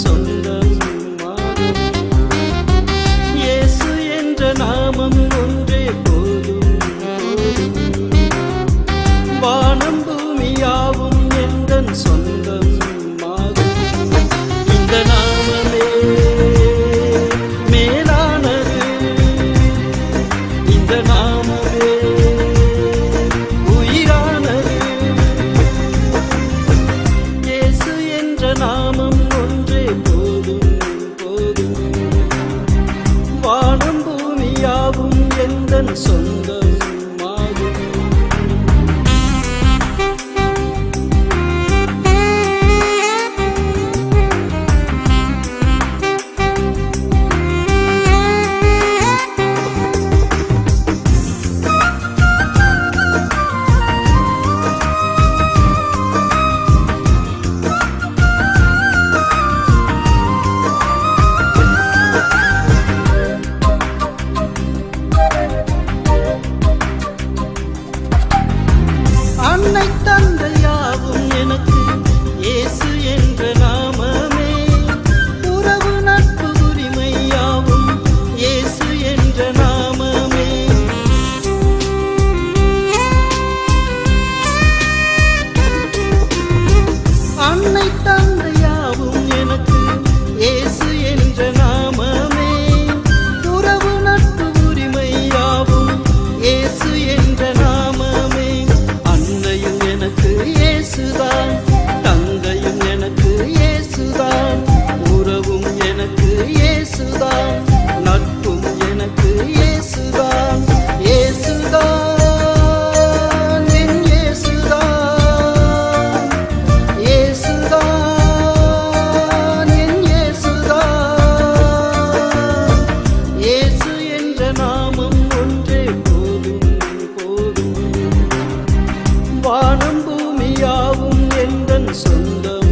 சொந்தம் இயேசு என்ற நாமம் ஒன்றே போதும். வானம் பூமியாவும் எந்தன் சொந்தம் இந்த நாமமே மேலானது. இந்த நாமமே உயிரானது. இயேசு என்ற நாமம் ஒன்றே போதும் போதும். வானம் பூமியாவும் எந்தன் சொந்தம் அன்னை தந்தையாவும் எனக்கு இயேசு என்ற நாமமே. உறவு நட்பு உரிமையாவும் இயேசு என்ற நாமமே. அன்னை தந்தையாவும் எனக்கு இயேசு என்ற நாமமே. உறவு நட்பு உரிமையாவும் இயேசு என்ற நாமமே. அன்னையும் எனக்கு இயேசுதான், தங்கையும் எனக்கு இயேசுதான், உறவும் எனக்கு இயேசுதான், நட்பும் எனக்கு இயேசுதான். இயேசுதான் என் இயேசுதான், இயேசுதான் என் இயேசுதான். இயேசு என்ற நாமம் ஒன்றே போதும் போதும். வானம் பூமியாவும் எந்தன் சொந்தம்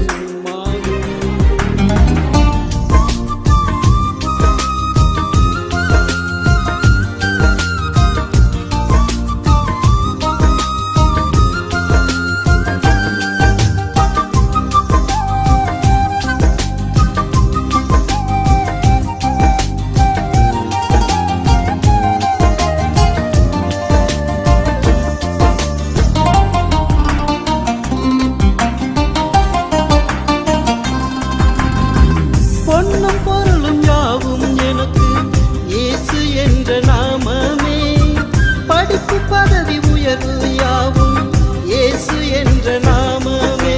பொன்னும் பொருளும் யாவும் எனக்கு இயேசு என்ற நாமமே. படிப்பு பதவி உயர்வு யாவும் இயேசு என்ற நாமமே.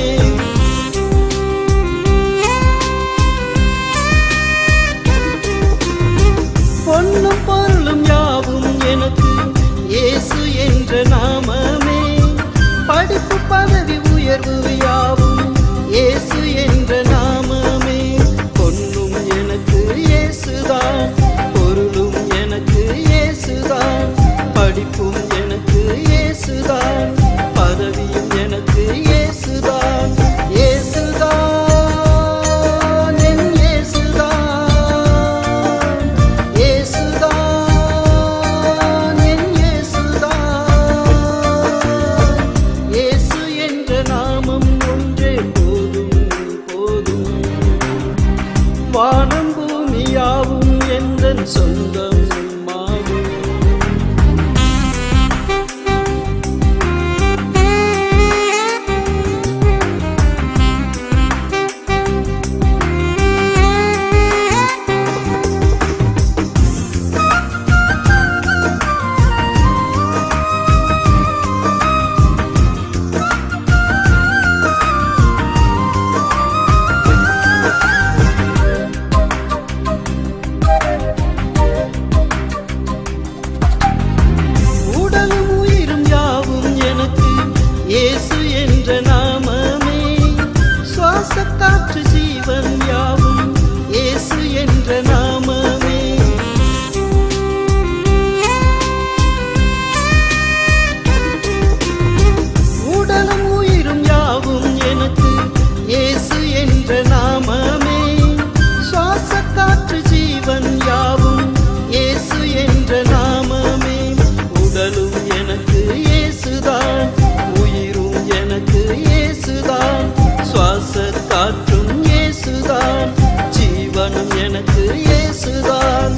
பொன்னும் பொருளும் யாவும் எனக்கு இயேசு என்ற நாமமே. படிப்பு பதவி உயர்வு யாவும் இயேசு என்ற நாமமே. பொன்னும் எனக்கு இயேசுதான், பொருளும் எனக்கு இயேசுதான், படிப்பும் எனக்கு இயேசுதான், பதவியும் எனக்கு இயேசுதான். இயேசுதான் என் இயேசுதான், இயேசுதான் என் இயேசுதான். இயேசு என்ற நாமம் ஒன்றே போதும் போதும். வானம் பூமியாவும் எந்தன் சொந்தம் இயேசு என்ற நாமமே. சுவாச காற்று ஜீவன் யாவும் இயேசு என்ற நாமமே. உடலும் உயிரும் யாவும் எனக்கு இயேசு என்ற நாமமே. சுவாச காற்று ஜீவன் யாவும் இயேசு என்ற நாமமே. உடலும் எனக்கு இயேசுதான், எனக்கு இயேசுதான், சுவாச காற்றும் இயேசுதான், எனக்கு இயேசுதான்.